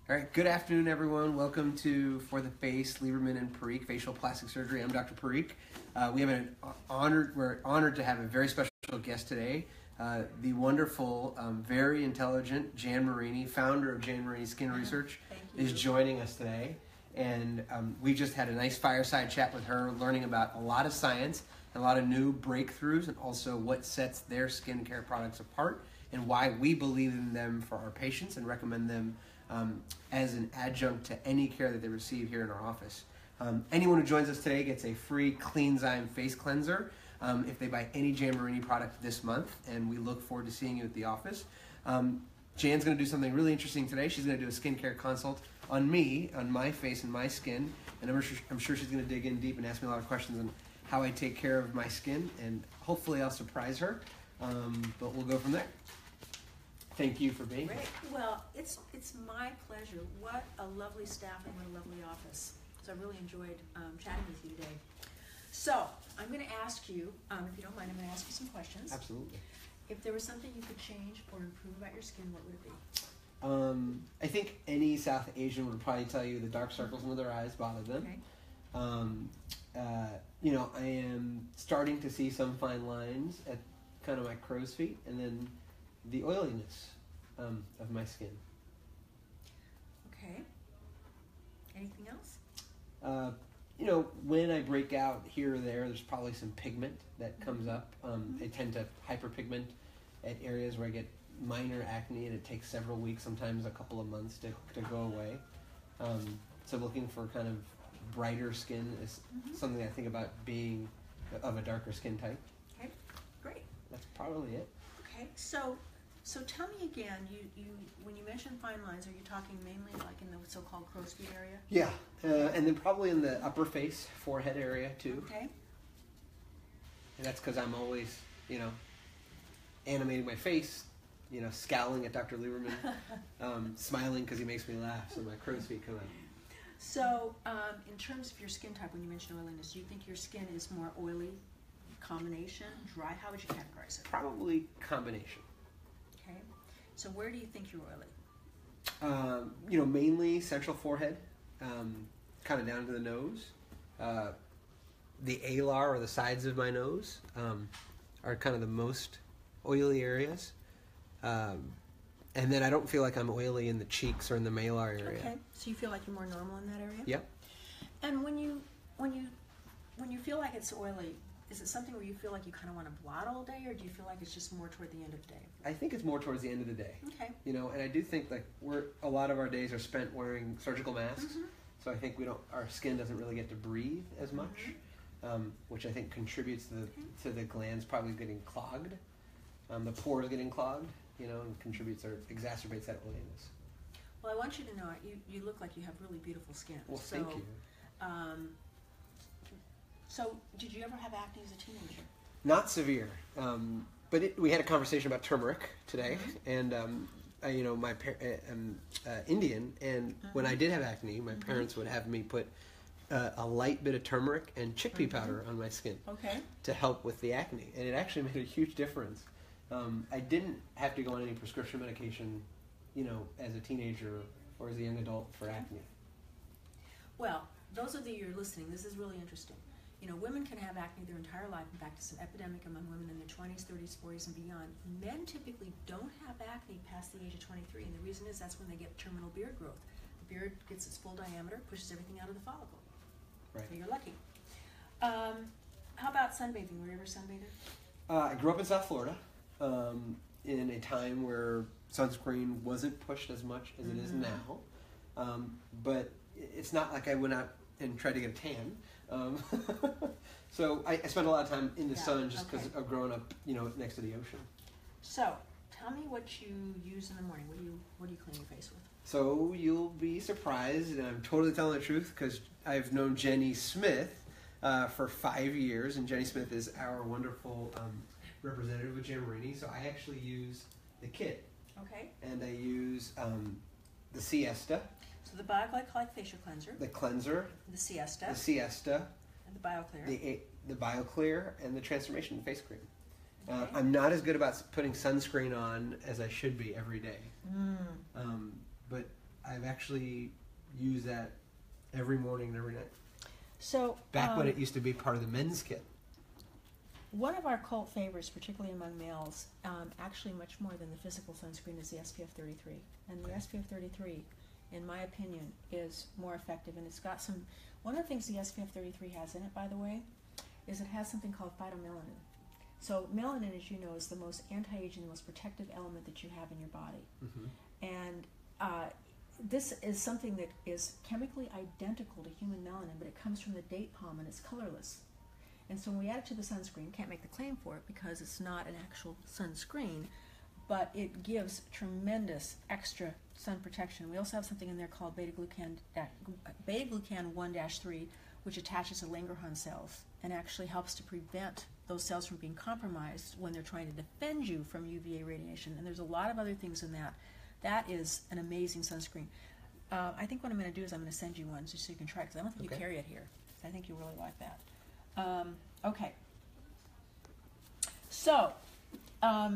All right, good afternoon, everyone. Welcome to For the Face, Lieberman and Parikh, Facial Plastic Surgery. I'm Dr. Parikh. We're honored to have a very special guest today, the wonderful, very intelligent Jan Marini, founder of Jan Marini Skin Research, is joining us today. And we just had a nice fireside chat with her, learning about a lot of science, a lot of new breakthroughs, and also what sets their skincare products apart and why we believe in them for our patients and recommend them as an adjunct to any care that they receive here in our office. Anyone who joins us today gets a free Cleanzyme face cleanser if they buy any Jan Marini product this month, and we look forward to seeing you at the office. Jan's going to do something really interesting today. She's going to do a skincare consult on me, on my face and my skin, and I'm sure she's going to dig in deep and ask me a lot of questions on how I take care of my skin, and hopefully I'll surprise her, but we'll go from there. Thank you for being here. Well, it's my pleasure. What a lovely staff and what a lovely office. So I really enjoyed chatting with you today. So I'm going to ask you, if you don't mind, I'm going to ask you some questions. Absolutely. If there was something you could change or improve about your skin, what would it be? I think any South Asian would probably tell you the dark circles under their eyes bother them. Okay. I am starting to see some fine lines at kind of my crow's feet, and then the oiliness of my skin. Okay. Anything else? When I break out here or there's probably some pigment that comes up. I tend to hyperpigment at areas where I get minor acne, and it takes several weeks, sometimes a couple of months to go away. So looking for kind of brighter skin is something I think about being of a darker skin type. Okay, great. That's probably it. Okay, so tell me again, you when you mention fine lines, are you talking mainly like in the so-called crow's feet area? Yeah, and then probably in the upper face, forehead area too. Okay. And that's because I'm always, animating my face, scowling at Dr. Lieberman, smiling because he makes me laugh, so my crow's feet come out. So, in terms of your skin type, when you mention oiliness, do you think your skin is more oily, combination, dry? How would you categorize it? Probably combination. Okay. So where do you think you're oily? Mainly central forehead, kind of down to the nose. The alar, or the sides of my nose, are kind of the most oily areas. And then I don't feel like I'm oily in the cheeks or in the malar area. Okay. So you feel like you're more normal in that area? Yep. And when you feel like it's oily, is it something where you feel like you kind of want to blot all day, or do you feel like it's just more toward the end of the day? I think it's more towards the end of the day. Okay. And I do think a lot of our days are spent wearing surgical masks, so I think our skin doesn't really get to breathe as much, which I think contributes to the glands probably getting clogged, the pores getting clogged, and contributes or exacerbates that oiliness. Well, I want you to know you look like you have really beautiful skin. Well, thank you. So, did you ever have acne as a teenager? Not severe, but we had a conversation about turmeric today, and I'm Indian, and when I did have acne, my parents would have me put a light bit of turmeric and chickpea powder on my skin to help with the acne, and it actually made a huge difference. I didn't have to go on any prescription medication, as a teenager or as a young adult for acne. Well, those of you who are listening, this is really interesting. Women can have acne their entire life. In fact, it's an epidemic among women in their 20s, 30s, 40s, and beyond. Men typically don't have acne past the age of 23, and the reason is that's when they get terminal beard growth. The beard gets its full diameter, pushes everything out of the follicle. Right. So you're lucky. How about sunbathing? Were you ever a sunbather? I grew up in South Florida, in a time where sunscreen wasn't pushed as much as it is now. But it's not like I went out and tried to get a tan. So I spent a lot of time in the sun just because of growing up, next to the ocean. So tell me what you use in the morning. What do you clean your face with? So you'll be surprised, and I'm totally telling the truth because I've known Jenny Smith for 5 years, and Jenny Smith is our wonderful representative with Jan Marini. So I actually use the kit. Okay. And I use the Siesta. So the BioGlycolic Facial Cleanser. The cleanser. The Siesta. The Siesta. And the BioClear. The BioClear and the Transformation face cream. Okay. I'm not as good about putting sunscreen on as I should be every day. But I've actually used that every morning and every night. So back when it used to be part of the men's kit. One of our cult favorites, particularly among males, actually much more than the physical sunscreen, is the SPF 33. And the SPF 33, in my opinion, is more effective. And it's got some, one of the things the SPF 33 has in it, by the way, is it has something called phytomelanin. So melanin, as you know, is the most anti-aging, the most protective element that you have in your body. Mm-hmm. And this is something that is chemically identical to human melanin, but it comes from the date palm and it's colorless. And so when we add it to the sunscreen, can't make the claim for it because it's not an actual sunscreen, but it gives tremendous extra sun protection. We also have something in there called beta-glucan 1-3, which attaches to Langerhans cells and actually helps to prevent those cells from being compromised when they're trying to defend you from UVA radiation. And there's a lot of other things in that. That is an amazing sunscreen. I think what I'm going to do is I'm going to send you one just so you can try it, because I don't think you carry it here. I think you really like that. Okay. So, let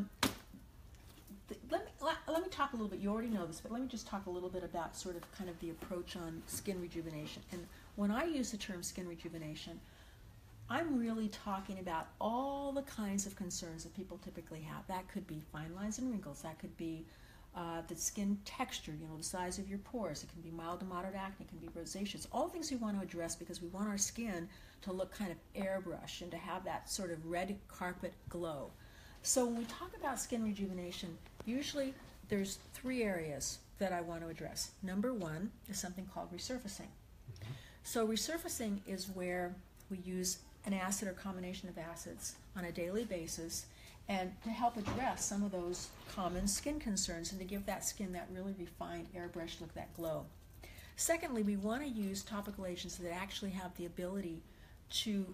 me talk a little bit. You already know this, but let me just talk a little bit about sort of kind of the approach on skin rejuvenation. And when I use the term skin rejuvenation, I'm really talking about all the kinds of concerns that people typically have. That could be fine lines and wrinkles. That could be the skin texture, you know, the size of your pores. It can be mild to moderate acne. It can be rosacea. It's all things we want to address because we want our skin to look kind of airbrush and to have that sort of red carpet glow. So when we talk about skin rejuvenation, usually there's 3 areas that I want to address. Number 1 is something called resurfacing. Mm-hmm. So resurfacing is where we use an acid or combination of acids on a daily basis and to help address some of those common skin concerns and to give that skin that really refined airbrush look, that glow. Secondly, we want to use topical agents that actually have the ability to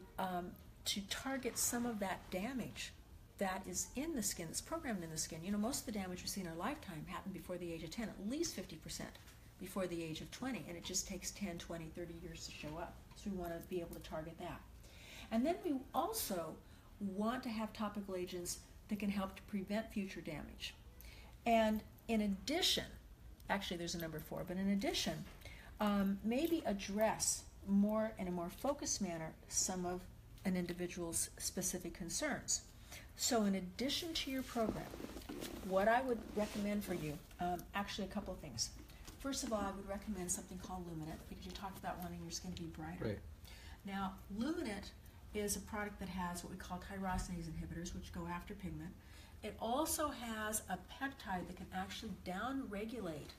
target some of that damage that is in the skin, that's programmed in the skin. You know, most of the damage we see in our lifetime happened before the age of 10, at least 50% before the age of 20, and it just takes 10, 20, 30 years to show up. So we want to be able to target that. And then we also want to have topical agents that can help to prevent future damage. And in addition, actually there's a number 4, but in addition, maybe address more in a more focused manner some of an individual's specific concerns. So in addition to your program, what I would recommend for you, actually a couple of things. First of all, I would recommend something called Luminant, because you talked about wanting your skin to be brighter. Right. Now, Luminant is a product that has what we call tyrosinase inhibitors, which go after pigment. It also has a peptide that can actually down-regulate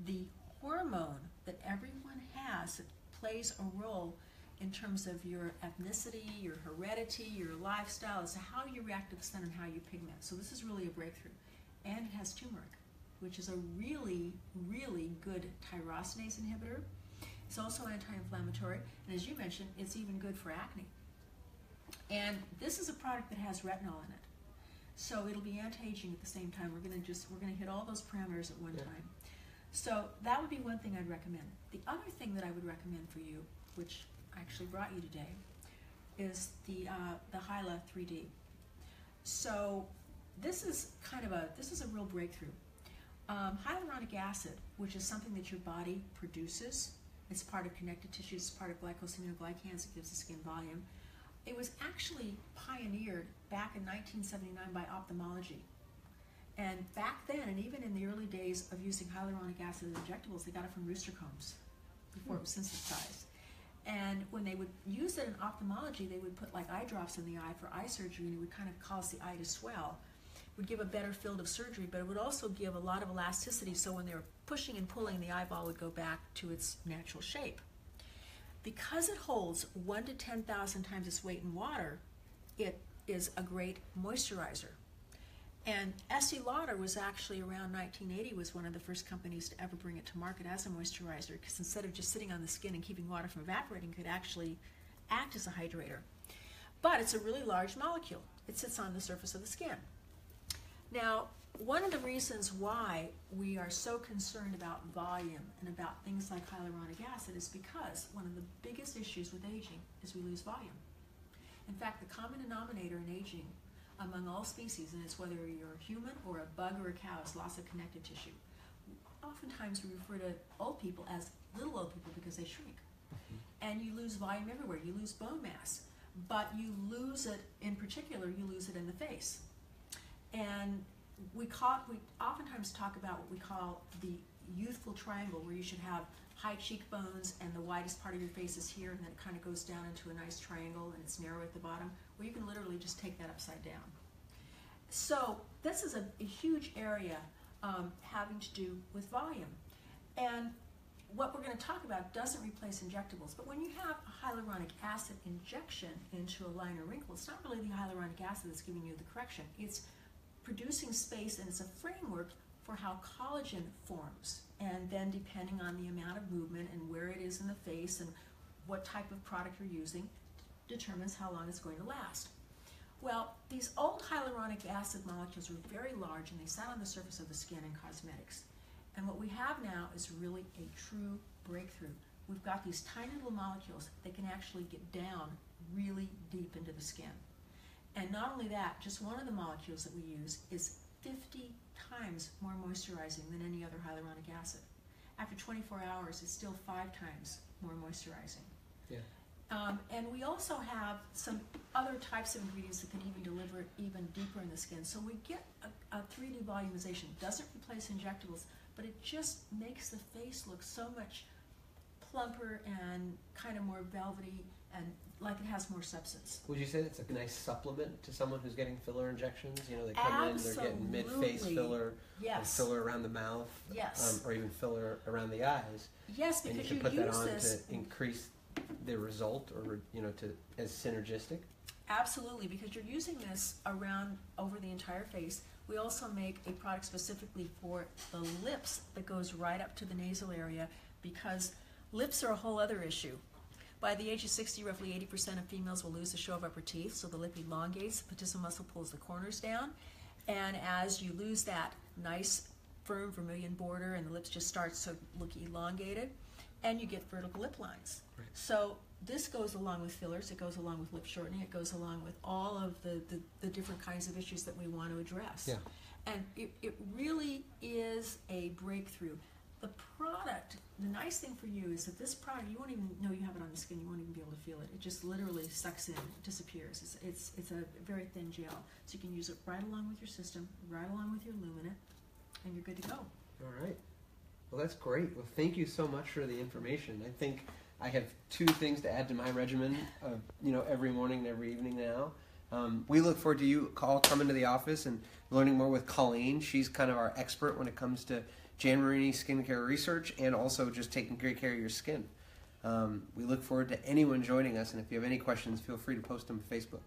the hormone that everyone has that plays a role in terms of your ethnicity, your heredity, your lifestyle, as to how you react to the sun and how you pigment. So this is really a breakthrough. And it has turmeric, which is a really, really good tyrosinase inhibitor. It's also anti-inflammatory, and as you mentioned, it's even good for acne. And this is a product that has retinol in it. So it'll be anti-aging at the same time. We're gonna hit all those parameters at one time. So that would be one thing I'd recommend. The other thing that I would recommend for you, which I actually brought you today, is the Hyla 3D. So this is a real breakthrough. Hyaluronic acid, which is something that your body produces, it's part of connective tissues, it's part of glycosaminoglycans, it gives the skin volume. It was actually pioneered back in 1979 by ophthalmology. And back then, and even in the early days of using hyaluronic acid in injectables, they got it from rooster combs before it was synthesized. And when they would use it in ophthalmology, they would put like eye drops in the eye for eye surgery, and it would kind of cause the eye to swell. It would give a better field of surgery, but it would also give a lot of elasticity, so when they were pushing and pulling, the eyeball would go back to its natural shape. Because it holds 1 to 10,000 times its weight in water, it is a great moisturizer. And Estee Lauder was actually around 1980, was one of the first companies to ever bring it to market as a moisturizer, because instead of just sitting on the skin and keeping water from evaporating, it could actually act as a hydrator. But it's a really large molecule. It sits on the surface of the skin. Now, one of the reasons why we are so concerned about volume and about things like hyaluronic acid is because one of the biggest issues with aging is we lose volume. In fact, the common denominator in aging among all species, and it's whether you're a human or a bug or a cow, is loss of connective tissue. oftentimes we refer to old people as little old people because they shrink. And you lose volume everywhere. You lose bone mass. But you lose it, in particular, you lose it in the face. And we oftentimes talk about what we call the youthful triangle, where you should have high cheekbones and the widest part of your face is here, and then it kind of goes down into a nice triangle and it's narrow at the bottom, where you can literally just take that upside down. So this is a huge area having to do with volume. And what we're going to talk about doesn't replace injectables, but when you have a hyaluronic acid injection into a line or wrinkle, it's not really the hyaluronic acid that's giving you the correction. It's producing space, and it's a framework for how collagen forms. And then depending on the amount of movement and where it is in the face and what type of product you're using determines how long it's going to last. Well, these old hyaluronic acid molecules were very large, and they sat on the surface of the skin in cosmetics. And what we have now is really a true breakthrough. We've got these tiny little molecules that can actually get down really deep into the skin. And not only that, just one of the molecules that we use is 50 times more moisturizing than any other hyaluronic acid. After 24 hours, it's still 5 times more moisturizing. Yeah. And we also have some other types of ingredients that can even deliver it even deeper in the skin. So we get a 3D volumization. It doesn't replace injectables, but it just makes the face look so much plumper and kind of more velvety and like it has more substance. Would you say that's a nice supplement to someone who's getting filler injections? You know, they come in, they're getting mid-face filler, or filler around the mouth, or even filler around the eyes. Yes, because and you can put that on to increase the result, or as synergistic. Absolutely, because you're using this around over the entire face. We also make a product specifically for the lips that goes right up to the nasal area, because lips are a whole other issue. By the age of 60, roughly 80% of females will lose the show of upper teeth, so the lip elongates, the platysmal muscle pulls the corners down, and as you lose that nice, firm vermilion border and the lips just start to look elongated, and you get vertical lip lines. Right. So this goes along with fillers, it goes along with lip shortening, it goes along with all of the different kinds of issues that we want to address. Yeah. And it really is a breakthrough. The product, the nice thing for you is that this product, you won't even know you have it on the skin, you won't even be able to feel it. It just literally sucks in, it disappears. It's a very thin gel. So you can use it right along with your system, right along with your luminant, and you're good to go. All right. Well, that's great. Well, thank you so much for the information. I think I have 2 things to add to my regimen of, every morning and every evening now. We look forward to you coming to the office and learning more with Colleen. She's kind of our expert when it comes to Jan Marini skincare research and also just taking great care of your skin. We look forward to anyone joining us, and if you have any questions, feel free to post them on Facebook.